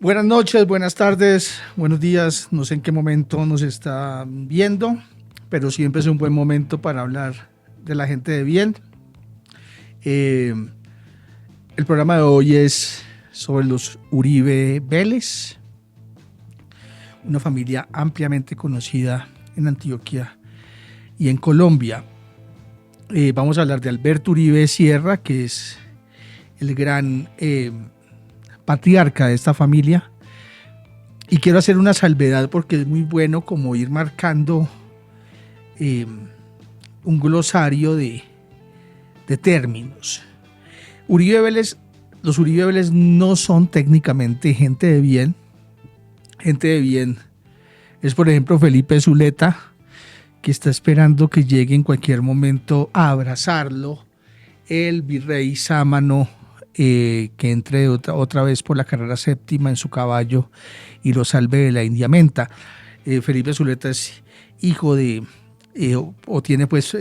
Buenas noches, buenas tardes, buenos días. No sé en qué momento nos está viendo, pero siempre es un buen momento para hablar de la gente de bien. Eh, el programa de hoy es sobre los Uribe Vélez, una familia ampliamente conocida en Antioquia y en Colombia. Vamos a hablar de Alberto Uribe Sierra, que es el gran patriarca de esta familia, y quiero hacer una salvedad porque es muy bueno como ir marcando un glosario de términos. Uribe Vélez, los Uribe Vélez no son técnicamente gente de bien. Gente de bien es, por ejemplo, Felipe Zuleta, que está esperando que llegue en cualquier momento a abrazarlo el virrey Sámano, que entre otra vez por la carrera séptima en su caballo y lo salve de la indiamenta. Felipe Zuleta es hijo de, o tiene pues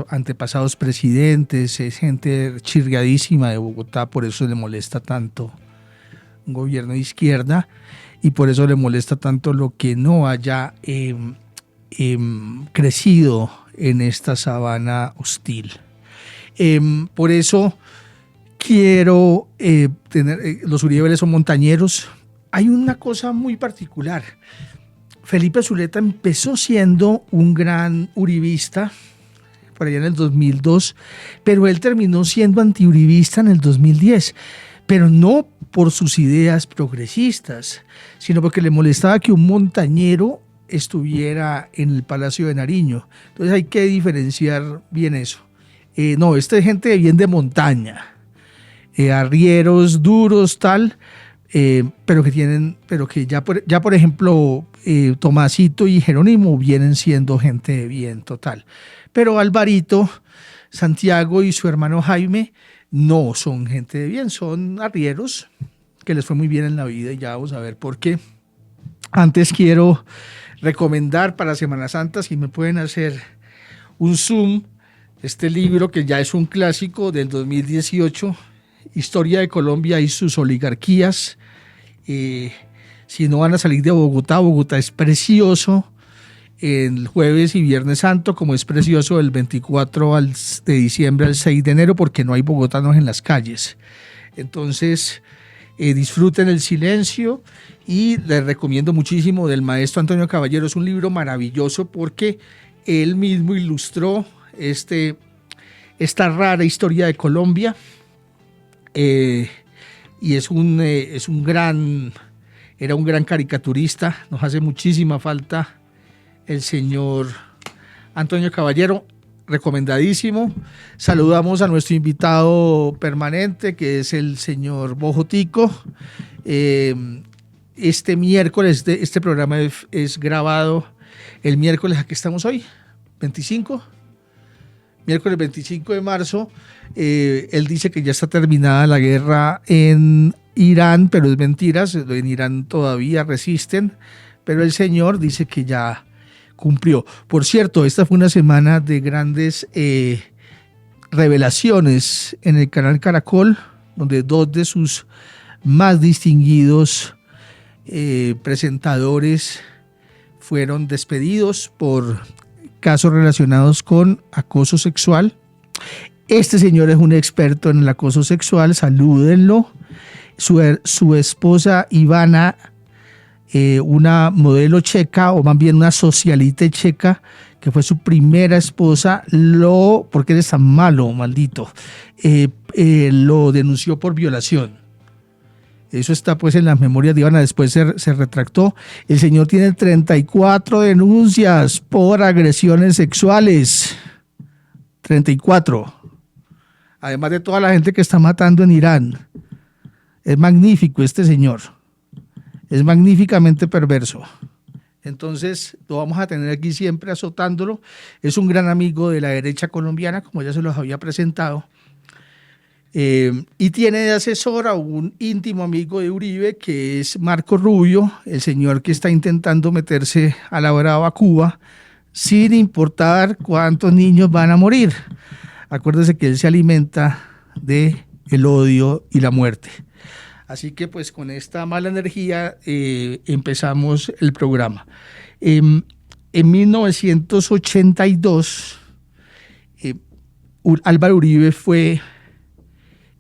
antepasados presidentes, es gente chirriadísima de Bogotá, por eso le molesta tanto un gobierno de izquierda y por eso le molesta tanto lo que no haya crecido en esta sabana hostil. Por eso quiero los Uribe Vélez son montañeros. Hay una cosa muy particular. Felipe Zuleta empezó siendo un gran uribista por allá en el 2002, pero él terminó siendo antiuribista en el 2010, pero no por sus ideas progresistas, sino porque le molestaba que un montañero estuviera en el Palacio de Nariño. Entonces hay que diferenciar bien eso. No, esta es gente de bien de montaña, arrieros duros, tal, pero que ya por ejemplo, Tomasito y Jerónimo vienen siendo gente de bien total. Pero Alvarito, Santiago y su hermano Jaime no son gente de bien, son arrieros que les fue muy bien en la vida y ya vamos a ver por qué. Antes quiero recomendar para Semana Santa, si me pueden hacer un zoom, este libro que ya es un clásico del 2018, Historia de Colombia y sus oligarquías. Si no van a salir de Bogotá, Bogotá es precioso el jueves y viernes santo, como es precioso el 24 de diciembre al 6 de enero, porque no hay bogotanos en las calles. Entonces, disfruten el silencio y les recomiendo muchísimo del maestro Antonio Caballero. Es un libro maravilloso porque él mismo ilustró esta rara historia de Colombia, y era un gran caricaturista. Nos hace muchísima falta el señor Antonio Caballero, recomendadísimo. Saludamos a nuestro invitado permanente, que es el señor Bojotico. Este miércoles, este programa es grabado el miércoles, ¿a qué estamos hoy? 25. Miércoles 25 de marzo. Él dice que ya está terminada la guerra en Irán, pero es mentira. En Irán todavía resisten, pero el señor dice que ya cumplió. Por cierto, esta fue una semana de grandes revelaciones en el canal Caracol, donde dos de sus más distinguidos presentadores fueron despedidos por casos relacionados con acoso sexual. Este señor es un experto en el acoso sexual, salúdenlo. Su esposa Ivana, una modelo checa, o más bien una socialite checa, que fue su primera esposa, porque eres tan malo, maldito, lo denunció por violación. Eso está pues en las memorias de Ivana, después se retractó. El señor tiene 34 denuncias por agresiones sexuales. 34. Además de toda la gente que está matando en Irán. Es magnífico este señor. Es magníficamente perverso. Entonces lo vamos a tener aquí siempre azotándolo. Es un gran amigo de la derecha colombiana, como ya se los había presentado. Y tiene de asesor a un íntimo amigo de Uribe, que es Marco Rubio, el señor que está intentando meterse a la brava Cuba sin importar cuántos niños van a morir. Acuérdese que él se alimenta de el odio y la muerte. Así que pues con esta mala energía empezamos el programa. En 1982, Álvaro Uribe fue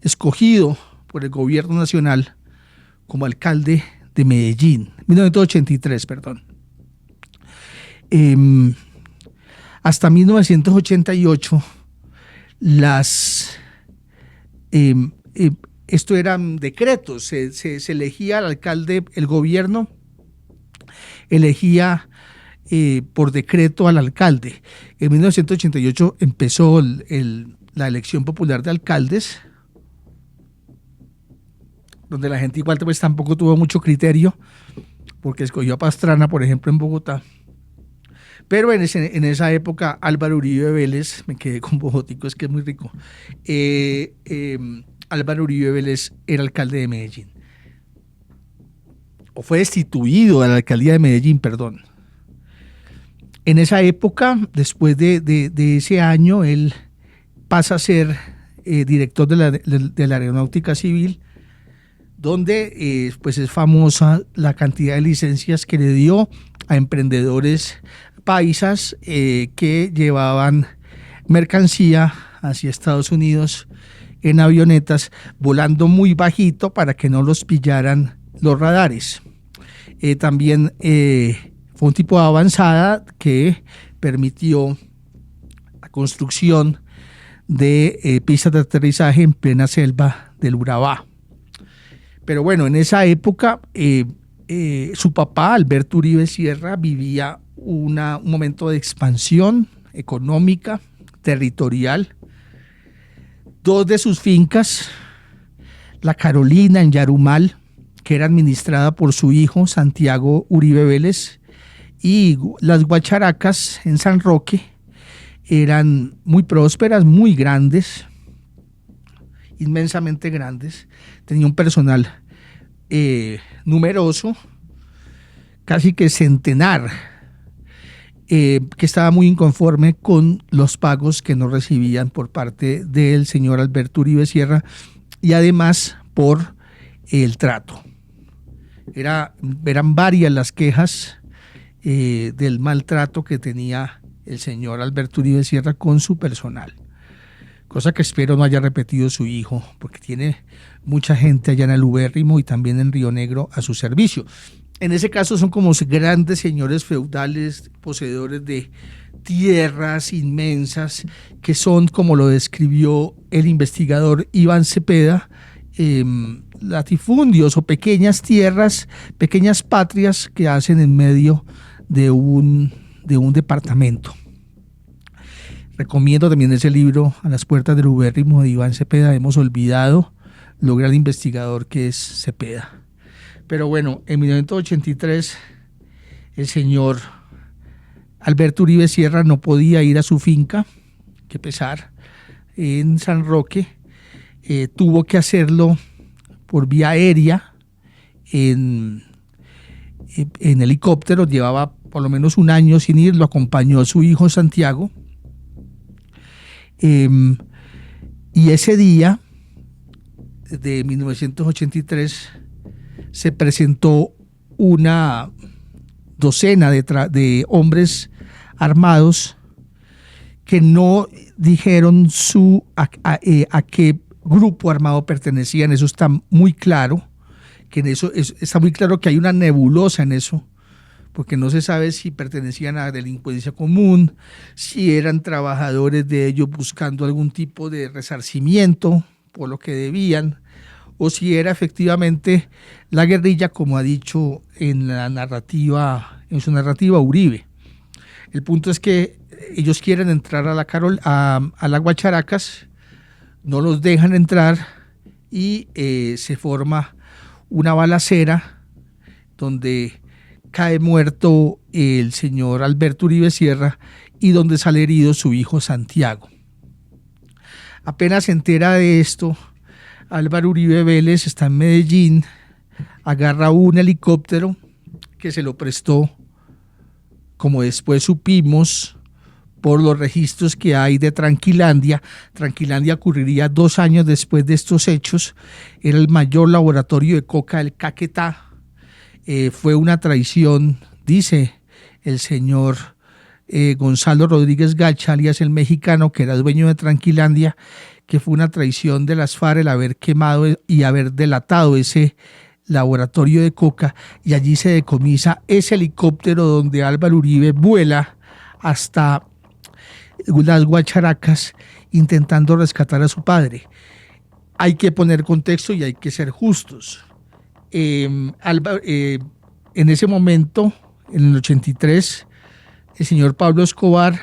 escogido por el gobierno nacional como alcalde de Medellín, 1983, perdón. Hasta 1988, esto eran decretos, se elegía al alcalde, el gobierno elegía por decreto al alcalde. En 1988 empezó la elección popular de alcaldes, donde la gente igual pues tampoco tuvo mucho criterio, porque escogió a Pastrana, por ejemplo, en Bogotá. Pero en esa época, Álvaro Uribe Vélez, me quedé con bojotico, es que es muy rico, Álvaro Uribe Vélez era alcalde de Medellín. O fue destituido de la alcaldía de Medellín, perdón. En esa época, después de ese año, él pasa a ser director de la Aeronáutica Civil, donde pues es famosa la cantidad de licencias que le dio a emprendedores paisas que llevaban mercancía hacia Estados Unidos en avionetas, volando muy bajito para que no los pillaran los radares. También fue un tipo de avanzada que permitió la construcción de pistas de aterrizaje en plena selva del Urabá. Pero bueno, en esa época su papá, Alberto Uribe Sierra, vivía un momento de expansión económica, territorial. Dos de sus fincas, la Carolina en Yarumal, que era administrada por su hijo Santiago Uribe Vélez, y las Guacharacas en San Roque, eran muy prósperas, muy grandes, inmensamente grandes. Tenía un personal numeroso, casi que centenar, que estaba muy inconforme con los pagos que no recibían por parte del señor Alberto Uribe Sierra, y además por el trato. Eran varias las quejas del maltrato que tenía el señor Alberto Uribe Sierra con su personal, cosa que espero no haya repetido su hijo, porque tiene mucha gente allá en el Ubérrimo y también en Río Negro a su servicio. En ese caso son como grandes señores feudales, poseedores de tierras inmensas, que son, como lo describió el investigador Iván Cepeda, latifundios o pequeñas tierras, pequeñas patrias que hacen en medio de un departamento. Recomiendo también ese libro, A las puertas del Ubérrimo, de Iván Cepeda. Hemos olvidado lo gran investigador que es Cepeda. Pero bueno, en 1983 el señor Alberto Uribe Sierra no podía ir a su finca, qué pesar, en San Roque. Tuvo que hacerlo por vía aérea, en helicóptero. Llevaba por lo menos un año sin ir, lo acompañó su hijo Santiago. Y ese día de 1983 se presentó una docena de hombres armados que no dijeron a qué grupo armado pertenecían. Eso está muy claro, está muy claro que hay una nebulosa en eso, porque no se sabe si pertenecían a delincuencia común, si eran trabajadores de ellos buscando algún tipo de resarcimiento por lo que debían, o si era efectivamente la guerrilla, como ha dicho en su narrativa Uribe. El punto es que ellos quieren entrar a la Guacharacas, no los dejan entrar, y se forma una balacera donde cae muerto el señor Alberto Uribe Sierra y donde sale herido su hijo Santiago. Apenas se entera de esto, Álvaro Uribe Vélez está en Medellín, agarra un helicóptero que se lo prestó, como después supimos, por los registros que hay de Tranquilandia. Tranquilandia ocurriría 2 años después de estos hechos. Era el mayor laboratorio de coca del Caquetá. Fue una traición, dice el señor Gonzalo Rodríguez Gacha, alias el mexicano, que era dueño de Tranquilandia, que fue una traición de las FARC el haber quemado y haber delatado ese laboratorio de coca, y allí se decomisa ese helicóptero donde Álvaro Uribe vuela hasta las Guacharacas intentando rescatar a su padre. Hay que poner contexto y hay que ser justos. En ese momento, en el 83, el señor Pablo Escobar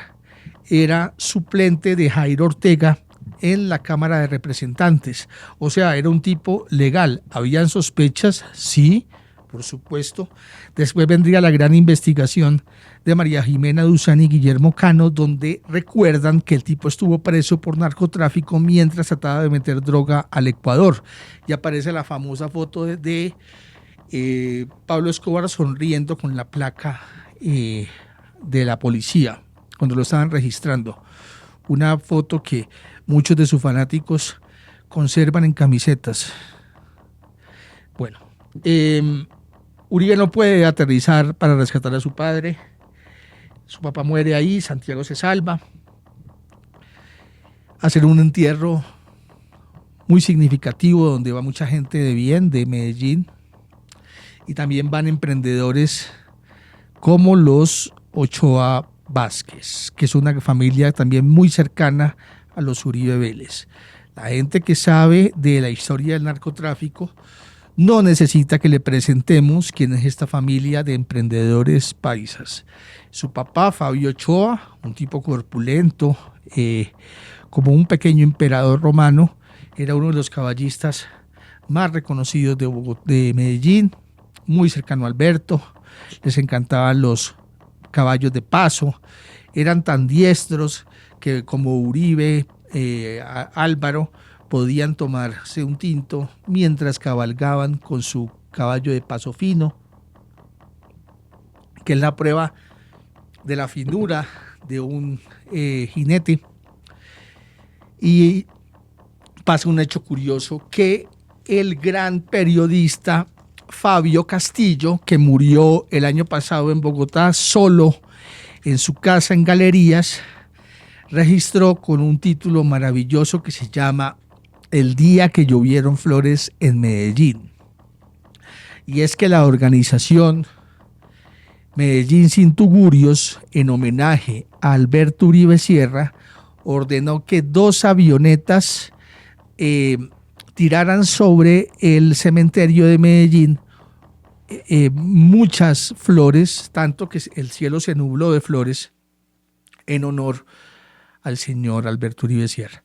era suplente de Jairo Ortega en la Cámara de Representantes. O sea, era un tipo legal. ¿Habían sospechas? Sí, por supuesto. Después vendría la gran investigación de María Jimena Duzán y Guillermo Cano, donde recuerdan que el tipo estuvo preso por narcotráfico mientras trataba de meter droga al Ecuador. Y aparece la famosa foto de Pablo Escobar sonriendo con la placa de la policía cuando lo estaban registrando. Una foto que muchos de sus fanáticos conservan en camisetas. Bueno, Uribe no puede aterrizar para rescatar a su padre. Su papá muere ahí, Santiago se salva. Hacer un entierro muy significativo donde va mucha gente de bien, de Medellín. Y también van emprendedores como los Ochoa Vázquez, que es una familia también muy cercana a los Uribe Vélez. La gente que sabe de la historia del narcotráfico no necesita que le presentemos quién es esta familia de emprendedores paisas. Su papá, Fabio Ochoa, un tipo corpulento, como un pequeño emperador romano, era uno de los caballistas más reconocidos de Medellín, muy cercano a Alberto. Les encantaban los caballos de paso, eran tan diestros que como Uribe, Álvaro, podían tomarse un tinto mientras cabalgaban con su caballo de paso fino, que es la prueba de la finura de un jinete. Y pasa un hecho curioso, que el gran periodista Fabio Castillo, que murió el año pasado en Bogotá solo en su casa en Galerías, registró con un título maravilloso que se llama El día que llovieron flores en Medellín. Y es que la organización Medellín sin tugurios, en homenaje a Alberto Uribe Sierra, ordenó que 2 avionetas tiraran sobre el cementerio de Medellín muchas flores, tanto que el cielo se nubló de flores en honor al señor Alberto Uribe Sierra.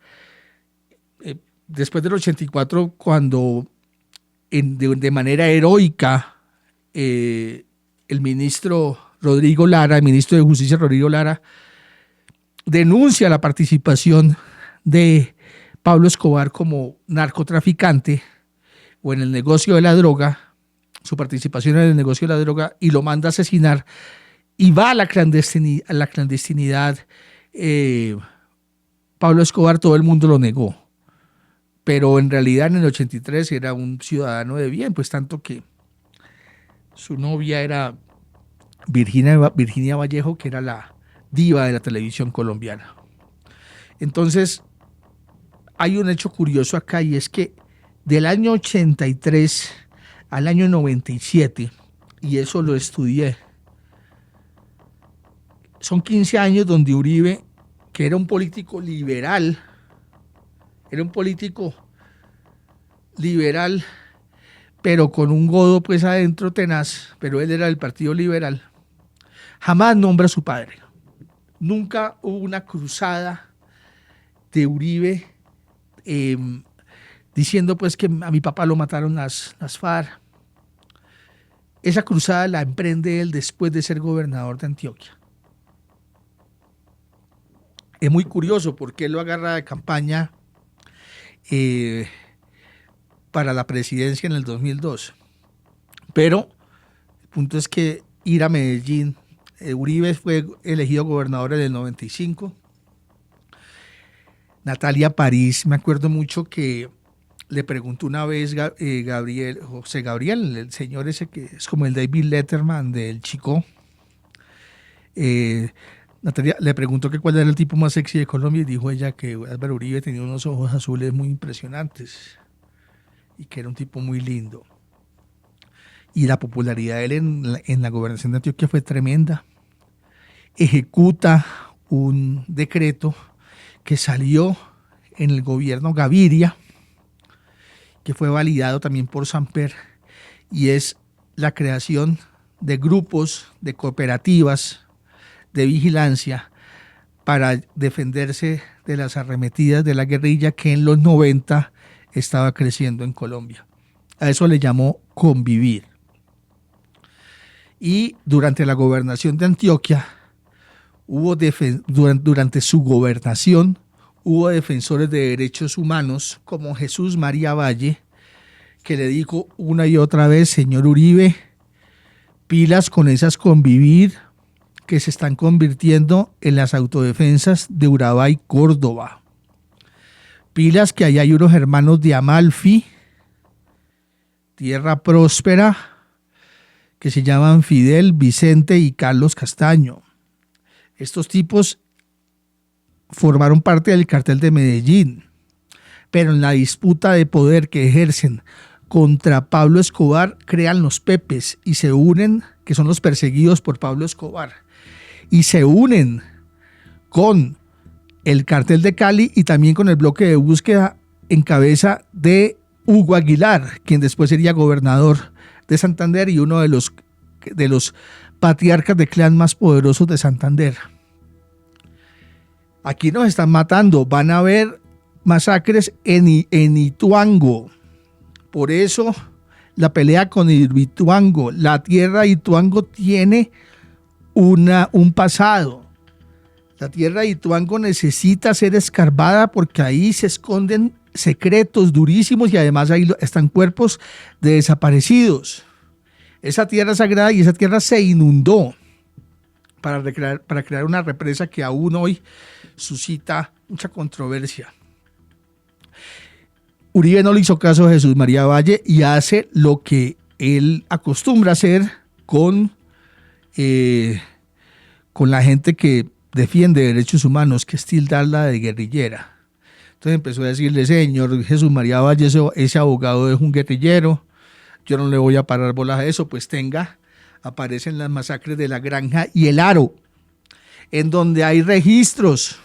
Después del 84, cuando de manera heroica el ministro Rodrigo Lara, el ministro de Justicia Rodrigo Lara, denuncia la participación de Pablo Escobar como narcotraficante o en el negocio de la droga, su participación en el negocio de la droga, y lo manda a asesinar, y va a la clandestinidad. Pablo Escobar, todo el mundo lo negó, pero en realidad en el 83 era un ciudadano de bien, pues tanto que su novia era Virginia Vallejo, que era la diva de la televisión colombiana. Entonces, hay un hecho curioso acá, y es que del año 83 al año 97, y eso lo estudié, son 15 años donde Uribe, que era un político liberal, pero con un godo pues adentro tenaz, pero él era del Partido Liberal, jamás nombra a su padre. Nunca hubo una cruzada de Uribe diciendo pues que a mi papá lo mataron las FARC. Esa cruzada la emprende él después de ser gobernador de Antioquia. Es muy curioso porque él lo agarra de campaña para la presidencia en el 2002. Pero el punto es que ir a Medellín Uribe fue elegido gobernador en el 95. Natalia París, me acuerdo mucho que le preguntó una vez José Gabriel, el señor ese que es como el David Letterman del Chico. Natalia le preguntó que cuál era el tipo más sexy de Colombia y dijo ella que Álvaro Uribe tenía unos ojos azules muy impresionantes y que era un tipo muy lindo. Y la popularidad de él en la gobernación de Antioquia fue tremenda. Ejecuta un decreto que salió en el gobierno Gaviria, que fue validado también por Samper, y es la creación de grupos, de cooperativas de vigilancia para defenderse de las arremetidas de la guerrilla que en los 90 estaba creciendo en Colombia. A eso le llamó convivir. Y durante la gobernación de Antioquia, durante su gobernación, hubo defensores de derechos humanos como Jesús María Valle, que le dijo una y otra vez: señor Uribe, pilas con esas convivir que se están convirtiendo en las autodefensas de Urabá y Córdoba. Pilas que allá hay unos hermanos de Amalfi, tierra próspera, que se llaman Fidel, Vicente y Carlos Castaño. Estos tipos formaron parte del cartel de Medellín, pero en la disputa de poder que ejercen contra Pablo Escobar crean los Pepes y se unen, que son los perseguidos por Pablo Escobar, y se unen con el cartel de Cali y también con el bloque de búsqueda en cabeza de Hugo Aguilar, quien después sería gobernador de Santander y uno de los patriarcas de clan más poderosos de Santander. Aquí nos están matando, van a haber masacres en Ituango. Por eso la pelea con Ituango, la tierra de Ituango tiene un pasado. La tierra de Ituango necesita ser escarbada porque ahí se esconden secretos durísimos y además ahí están cuerpos de desaparecidos. Esa tierra sagrada y esa tierra se inundó para crear una represa que aún hoy suscita mucha controversia. Uribe no le hizo caso a Jesús María Valle y hace lo que él acostumbra hacer con la gente que defiende derechos humanos, que es tildarla de guerrillera. Entonces empezó a decirle: señor Jesús María Valle, ese abogado es un guerrillero, yo no le voy a parar bolas a eso. Pues aparecen las masacres de La Granja y El Aro, en donde hay registros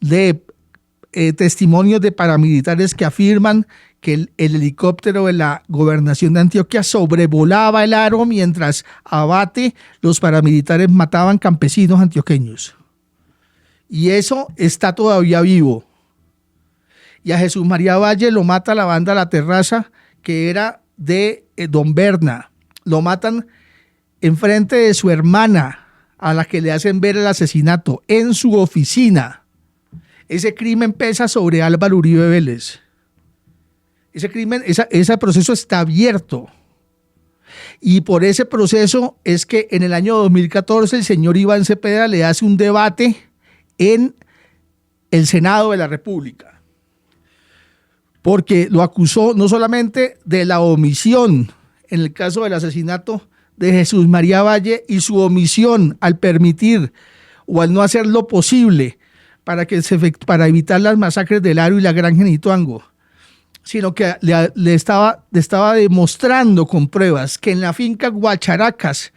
de testimonios de paramilitares que afirman que el helicóptero de la gobernación de Antioquia sobrevolaba El Aro mientras Abate, los paramilitares mataban campesinos antioqueños. Y eso está todavía vivo. Y a Jesús María Valle lo mata la banda La Terraza, que era de Don Berna. Lo matan enfrente de su hermana, a la que le hacen ver el asesinato en su oficina. Ese crimen pesa sobre Álvaro Uribe Vélez. Ese proceso está abierto. Y por ese proceso es que en el año 2014 el señor Iván Cepeda le hace un debate en el Senado de la República. Porque lo acusó no solamente de la omisión en el caso del asesinato de Jesús María Valle y su omisión al permitir o al no hacer lo posible para evitar las masacres del Aro y La Granja en Ituango, sino que le estaba demostrando con pruebas que en la finca Guacharacas,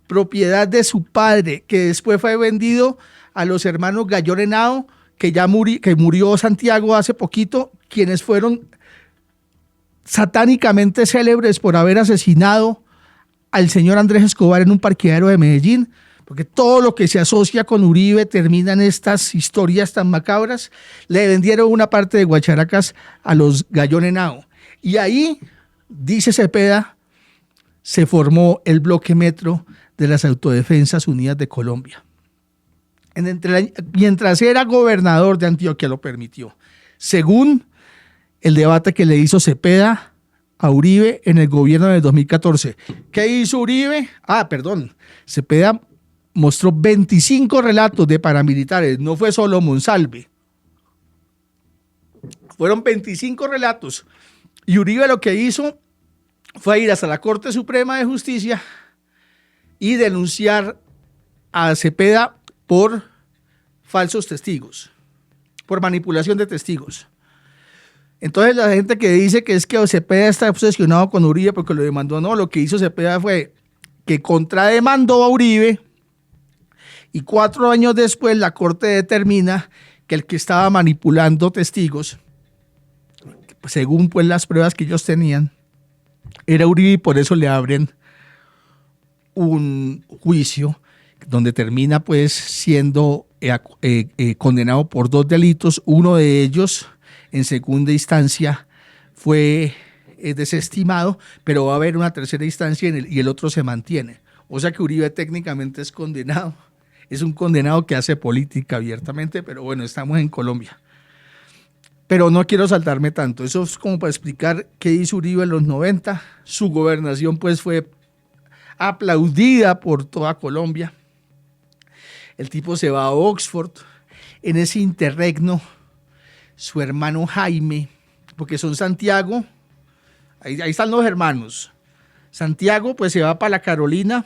propiedad de su padre, que después fue vendido a los hermanos Gallón Henao, que murió Santiago hace poquito, quienes fueron satánicamente célebres por haber asesinado al señor Andrés Escobar en un parqueadero de Medellín, porque todo lo que se asocia con Uribe termina en estas historias tan macabras. Le vendieron una parte de Guacharacas a los Gallón Henao. Y ahí, dice Cepeda, se formó el bloque Metro de las Autodefensas Unidas de Colombia. Mientras era gobernador de Antioquia lo permitió, según el debate que le hizo Cepeda a Uribe en el gobierno del 2014. ¿Qué hizo Uribe? Cepeda mostró 25 relatos de paramilitares, no fue solo Monsalve. Fueron 25 relatos. Y Uribe lo que hizo fue ir hasta la Corte Suprema de Justicia y denunciar a Cepeda por falsos testigos, por manipulación de testigos. Entonces la gente que dice que es que Cepeda está obsesionado con Uribe porque lo demandó, no, lo que hizo Cepeda fue que contrademandó a Uribe y 4 años después la Corte determina que el que estaba manipulando testigos, según pues las pruebas que ellos tenían, era Uribe, y por eso le abren un juicio donde termina pues siendo condenado por 2 delitos. Uno de ellos en segunda instancia fue desestimado, pero va a haber una tercera instancia y el otro se mantiene. O sea que Uribe técnicamente es condenado. Es un condenado que hace política abiertamente, pero bueno, estamos en Colombia. Pero no quiero saltarme tanto. Eso es como para explicar qué hizo Uribe en los 90. Su gobernación pues fue aplaudida por toda Colombia. El tipo se va a Oxford. En ese interregno, su hermano Jaime, porque son Santiago, ahí están los hermanos. Santiago pues se va para la Carolina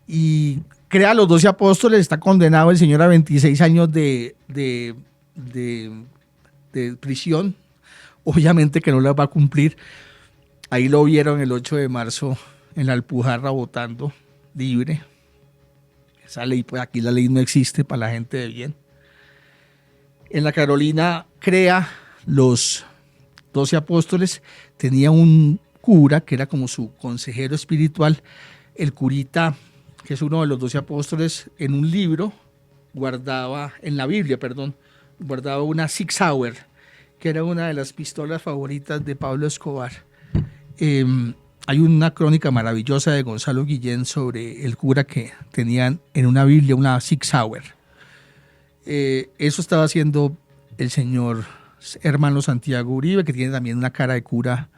y crea los 12 apóstoles. Está condenado el señor a 26 años de prisión. Obviamente que no la va a cumplir. Ahí lo vieron el 8 de marzo en la Alpujarra votando libre. Esa ley, pues aquí la ley no existe para la gente de bien. En la Carolina crea los 12 apóstoles. Tenía un cura que era como su consejero espiritual. El curita, que es uno de los 12 apóstoles, en un libro guardaba, en la Biblia, perdón, guardaba una Sig Sauer, que era una de las pistolas favoritas de Pablo Escobar. Hay una crónica maravillosa de Gonzalo Guillén sobre el cura que tenían en una Biblia una Sig Sauer. Eso estaba haciendo el señor hermano Santiago Uribe, que tiene también una cara de cura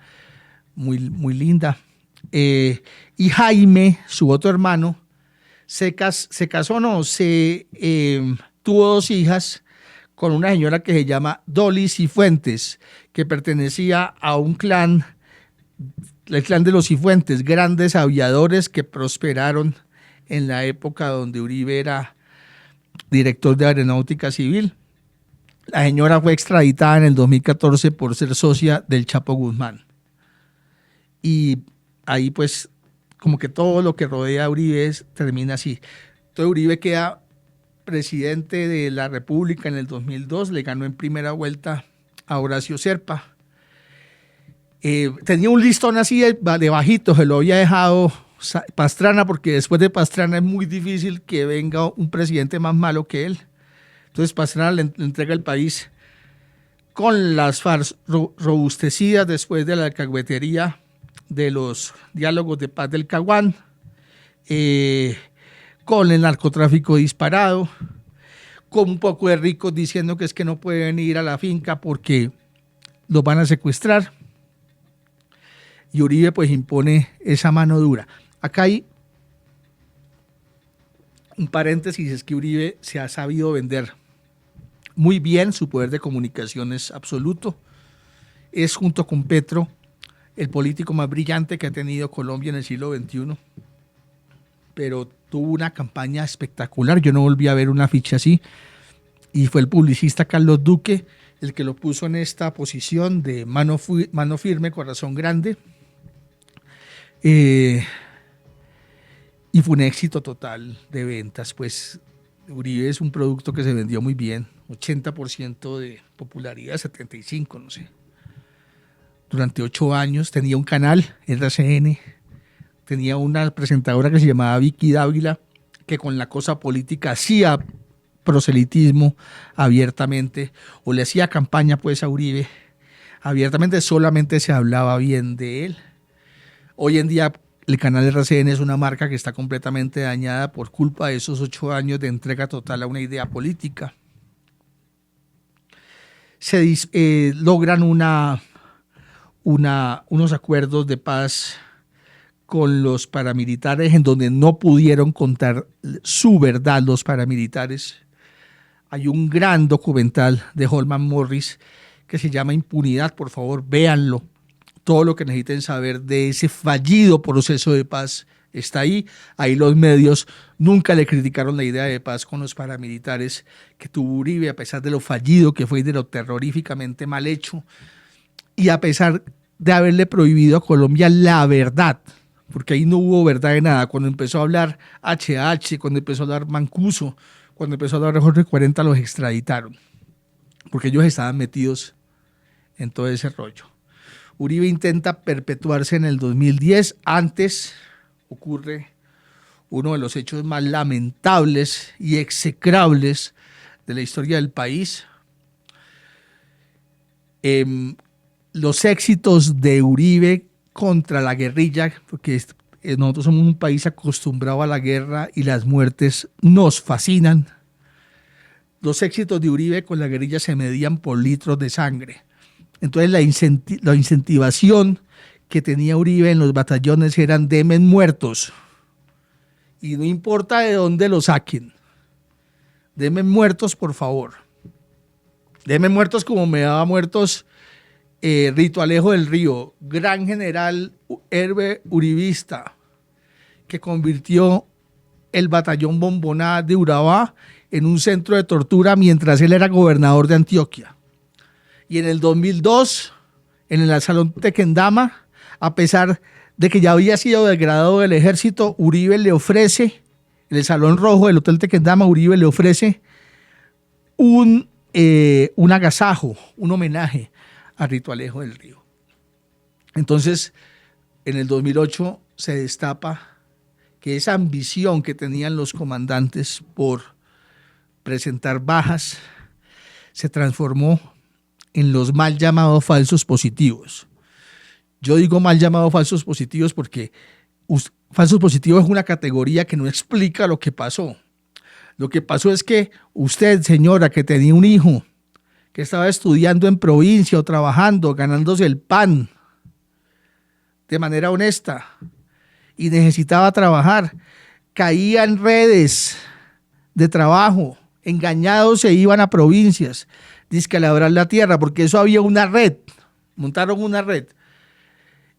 muy, muy linda. Y Jaime, su otro hermano, tuvo 2 hijas con una señora que se llama Dolly Cifuentes, que pertenecía a un clan, el clan de los Cifuentes, grandes aviadores que prosperaron en la época donde Uribe era director de Aeronáutica Civil. La señora fue extraditada en el 2014 por ser socia del Chapo Guzmán. Y ahí pues como que todo lo que rodea a Uribe termina así. Entonces Uribe queda presidente de la República en el 2002, le ganó en primera vuelta a Horacio Serpa. Tenía un listón así de bajito, se lo había dejado Pastrana, porque después de Pastrana es muy difícil que venga un presidente más malo que él. Entonces Pastrana le entrega el país con las FARC robustecidas después de la alcahuetería de los diálogos de paz del Caguán, con el narcotráfico disparado, con un poco de ricos diciendo que es que no pueden ir a la finca porque los van a secuestrar. Y Uribe pues impone esa mano dura. Acá hay un paréntesis, es que Uribe se ha sabido vender muy bien, su poder de comunicación es absoluto. Es, junto con Petro, el político más brillante que ha tenido Colombia en el siglo XXI. Pero tuvo una campaña espectacular. Yo no volví a ver una ficha así. Y fue el publicista Carlos Duque el que lo puso en esta posición de mano firme, corazón grande. Y fue un éxito total de ventas. Pues Uribe es un producto que se vendió muy bien. 80% de popularidad, 75%, no sé. Durante 8 años tenía un canal, RCN. Tenía una presentadora que se llamaba Vicky Dávila, que con la cosa política hacía proselitismo abiertamente, o le hacía campaña pues a Uribe abiertamente, solamente se hablaba bien de él. Hoy en día el canal RCN es una marca que está completamente dañada por culpa de esos 8 años de entrega total a una idea política. Logran unos acuerdos de paz con los paramilitares, en donde no pudieron contar su verdad los paramilitares. Hay un gran documental de Holman Morris que se llama Impunidad, por favor, véanlo. Todo lo que necesiten saber de ese fallido proceso de paz está ahí. Ahí los medios nunca le criticaron la idea de paz con los paramilitares que tuvo Uribe, a pesar de lo fallido que fue y de lo terroríficamente mal hecho. Y a pesar de haberle prohibido a Colombia la verdad, porque ahí no hubo verdad de nada. Cuando empezó a hablar HH, cuando empezó a hablar Mancuso, cuando empezó a hablar Jorge 40, los extraditaron, porque ellos estaban metidos en todo ese rollo. Uribe intenta perpetuarse en el 2010. Antes ocurre uno de los hechos más lamentables y execrables de la historia del país. Los éxitos de Uribe contra la guerrilla, porque nosotros somos un país acostumbrado a la guerra y las muertes nos fascinan. Los éxitos de Uribe con la guerrilla se medían por litros de sangre. Entonces la incentivación que tenía Uribe en los batallones eran demen muertos. Y no importa de dónde lo saquen. Demen muertos, por favor. Demen muertos como me daba muertos Rito Alejo del Río, gran general héroe uribista, que convirtió el batallón Bomboná de Urabá en un centro de tortura mientras él era gobernador de Antioquia. Y en el 2002, en el Salón Tequendama, a pesar de que ya había sido degradado del ejército, Uribe le ofrece, en el Salón Rojo del Hotel Tequendama, Uribe le ofrece un agasajo, un homenaje a Rito Alejo del Río. Entonces, en el 2008 se destapa que esa ambición que tenían los comandantes por presentar bajas se transformó en los mal llamados falsos positivos. Yo digo mal llamados falsos positivos porque falsos positivos es una categoría que no explica lo que pasó. Lo que pasó es que usted, señora, que tenía un hijo, que estaba estudiando en provincia o trabajando, ganándose el pan de manera honesta y necesitaba trabajar, caía en redes de trabajo, engañados se iban a provincias, dizque a labrar la tierra, porque eso había una red, montaron una red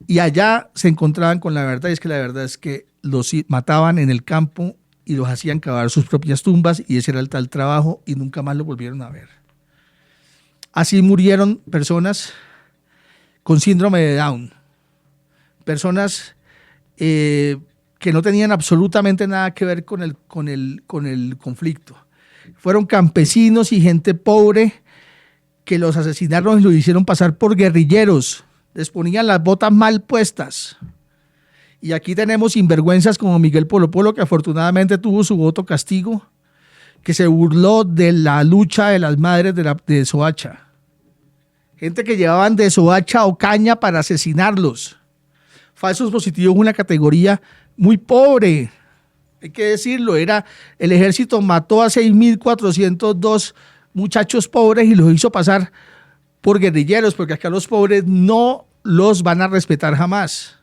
y allá se encontraban con la verdad, y es que la verdad es que los mataban en el campo y los hacían cavar sus propias tumbas y ese era el tal trabajo y nunca más lo volvieron a ver. Así murieron personas con síndrome de Down, personas que no tenían absolutamente nada que ver con el conflicto. Fueron campesinos y gente pobre que los asesinaron y los hicieron pasar por guerrilleros, les ponían las botas mal puestas. Y aquí tenemos sinvergüenzas como Miguel Polo Polo, que afortunadamente tuvo su voto castigo, que se burló de la lucha de las madres de Soacha. Gente que llevaban de Soacha o caña para asesinarlos. Falsos positivos, una categoría muy pobre, hay que decirlo. El ejército mató a 6.402 muchachos pobres y los hizo pasar por guerrilleros, porque acá los pobres no los van a respetar jamás.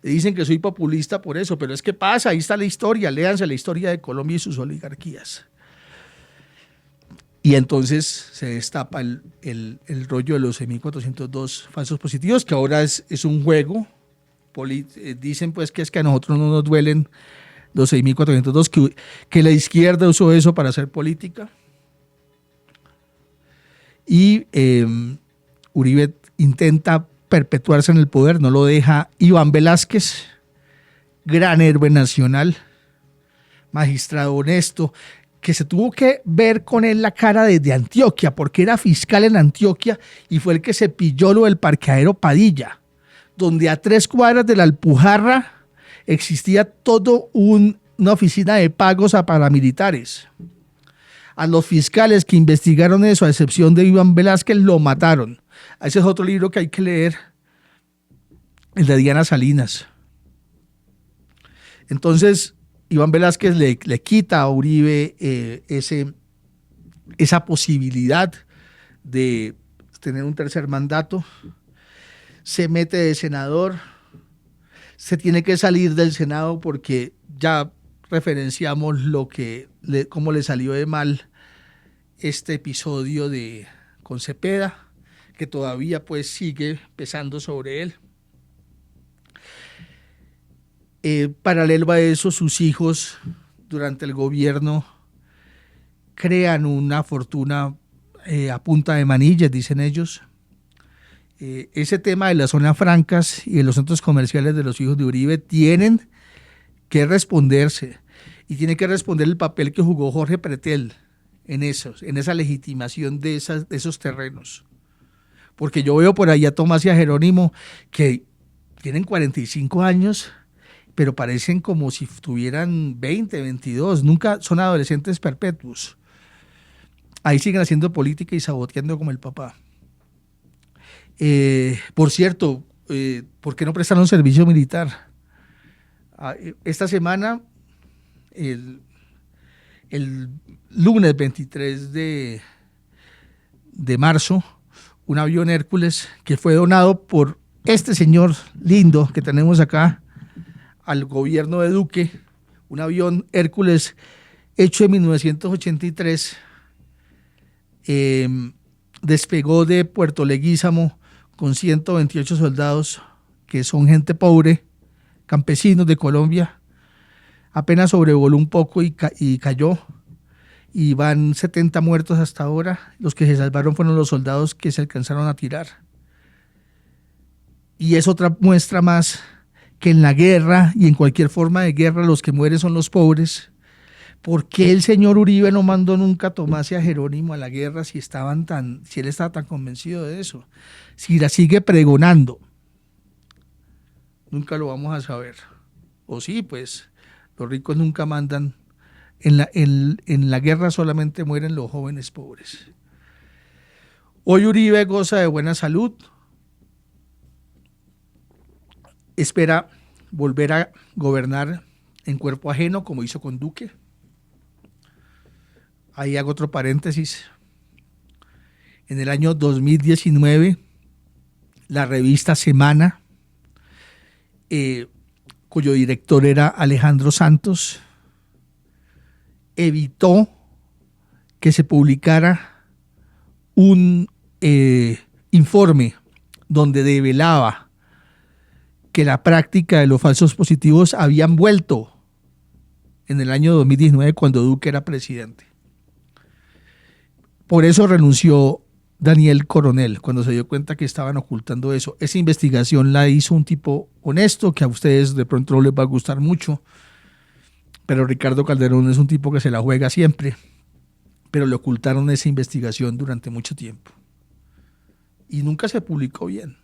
Dicen que soy populista por eso, pero es que pasa, ahí está la historia, léanse la historia de Colombia y sus oligarquías. Y entonces se destapa el rollo de los 6.402 falsos positivos, que ahora es un juego. Dicen pues que es que a nosotros no nos duelen los 6.402, que la izquierda usó eso para hacer política. Y Uribe intenta perpetuarse en el poder, no lo deja Iván Velázquez, gran héroe nacional, magistrado honesto, que se tuvo que ver con él la cara desde Antioquia, porque era fiscal en Antioquia y fue el que se pilló lo del parqueadero Padilla, donde a 3 cuadras de la Alpujarra existía todo una oficina de pagos a paramilitares. A los fiscales que investigaron eso, a excepción de Iván Velázquez, lo mataron. Ese es otro libro que hay que leer, el de Diana Salinas. Entonces, Iván Velázquez le quita a Uribe esa posibilidad de tener un tercer mandato. Se mete de senador, se tiene que salir del Senado porque ya referenciamos cómo le salió de mal este episodio con Cepeda, que todavía pues sigue pesando sobre él. Paralelo a eso, sus hijos durante el gobierno crean una fortuna a punta de manillas, dicen ellos. Ese tema de las zonas francas y de los centros comerciales de los hijos de Uribe tienen que responderse, y tiene que responder el papel que jugó Jorge Pretel en esa legitimación de esos terrenos. Porque yo veo por ahí a Tomás y a Jerónimo que tienen 45 años, pero parecen como si tuvieran 20, 22, nunca son adolescentes perpetuos. Ahí siguen haciendo política y saboteando como el papá. Por cierto, ¿por qué no prestaron servicio militar? Esta semana, el lunes 23 de marzo, un avión Hércules que fue donado por este señor lindo que tenemos acá al gobierno de Duque, un avión Hércules hecho en 1983, despegó de Puerto Leguízamo con 128 soldados que son gente pobre, campesinos de Colombia. Apenas sobrevoló un poco y cayó, y van 70 muertos hasta ahora. Los que se salvaron fueron los soldados que se alcanzaron a tirar. Y es otra muestra más que en la guerra y en cualquier forma de guerra los que mueren son los pobres. ¿Por qué el señor Uribe no mandó nunca a Tomás y a Jerónimo a la guerra si él estaba tan convencido de eso? Si la sigue pregonando, nunca lo vamos a saber. O sí, pues los ricos nunca mandan. En la guerra solamente mueren los jóvenes pobres. Hoy Uribe goza de buena salud. Espera volver a gobernar en cuerpo ajeno como hizo con Duque. Ahí hago otro paréntesis. En el año 2019, la revista Semana, cuyo director era Alejandro Santos, evitó que se publicara un informe donde develaba que la práctica de los falsos positivos habían vuelto en el año 2019 cuando Duque era presidente. Por eso renunció Daniel Coronel, cuando se dio cuenta que estaban ocultando eso. Esa investigación la hizo un tipo honesto, que a ustedes de pronto no les va a gustar mucho, pero Ricardo Calderón es un tipo que se la juega siempre, pero le ocultaron esa investigación durante mucho tiempo. Y nunca se publicó bien.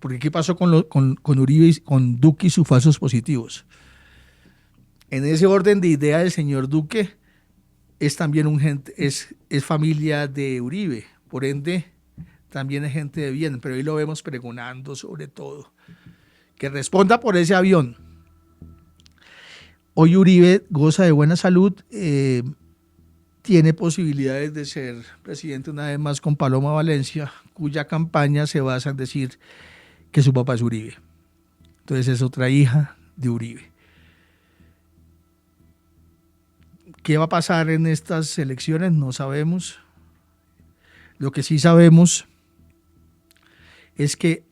Porque ¿qué pasó con Uribe, con Duque y sus falsos positivos? En ese orden de idea, el señor Duque es también es familia de Uribe, por ende también es gente de bien, pero ahí lo vemos pregonando sobre todo. Que responda por ese avión. Hoy Uribe goza de buena salud, tiene posibilidades de ser presidente una vez más con Paloma Valencia, cuya campaña se basa en decir que su papá es Uribe. Entonces es otra hija de Uribe. ¿Qué va a pasar en estas elecciones? No sabemos. Lo que sí sabemos es que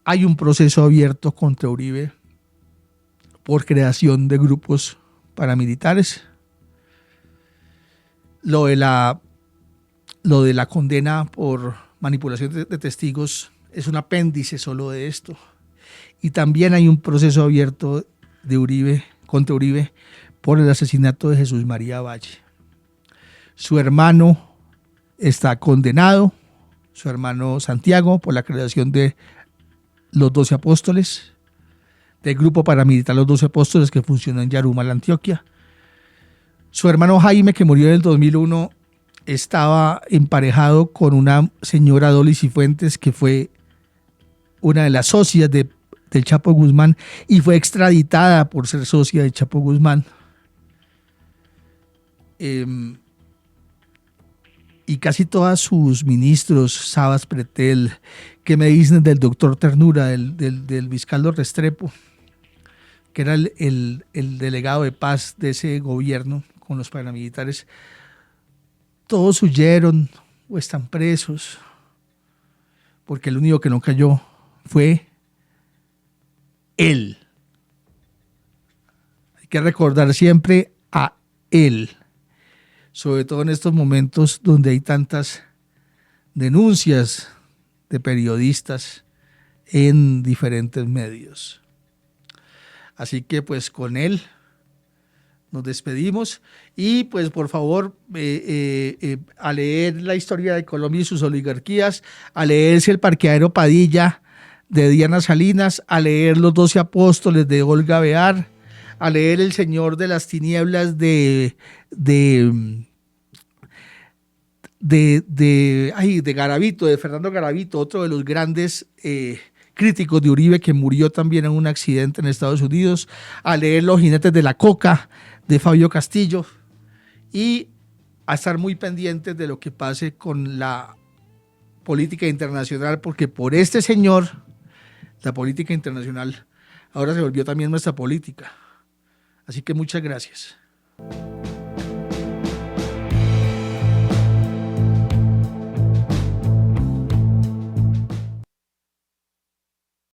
hay un proceso abierto contra Uribe por creación de grupos paramilitares. Lo de la condena por manipulación de testigos es un apéndice solo de esto. Y también hay un proceso abierto de Uribe contra Uribe por el asesinato de Jesús María Valle. Su hermano está condenado, su hermano Santiago, por la creación de los 12 apóstoles, del grupo paramilitar Los 12 Apóstoles que funcionó en Yarumal, Antioquia. Su hermano Jaime, que murió en el 2001, estaba emparejado con una señora Dolly Cifuentes, que fue una de las socias del Chapo Guzmán y fue extraditada por ser socia del Chapo Guzmán. Y casi todos sus ministros, Sabas, Pretel, que me dicen del doctor Ternura, del Vizcardo Restrepo, que era el delegado de paz de ese gobierno con los paramilitares, todos huyeron o están presos, porque el único que no cayó fue él. Hay que recordar siempre a él, sobre todo en estos momentos donde hay tantas denuncias de periodistas en diferentes medios. Así que pues con él nos despedimos y pues por favor a leer la historia de Colombia y sus oligarquías, a leerse El parqueadero Padilla de Diana Salinas, a leer Los 12 apóstoles de Olga Bear, a leer El Señor de las Tinieblas de Garavito, de Fernando Garavito, otro de los grandes críticos de Uribe, que murió también en un accidente en Estados Unidos, a leer Los jinetes de la coca de Fabio Castillo y a estar muy pendientes de lo que pase con la política internacional, porque por este señor la política internacional ahora se volvió también nuestra política. Así que muchas gracias.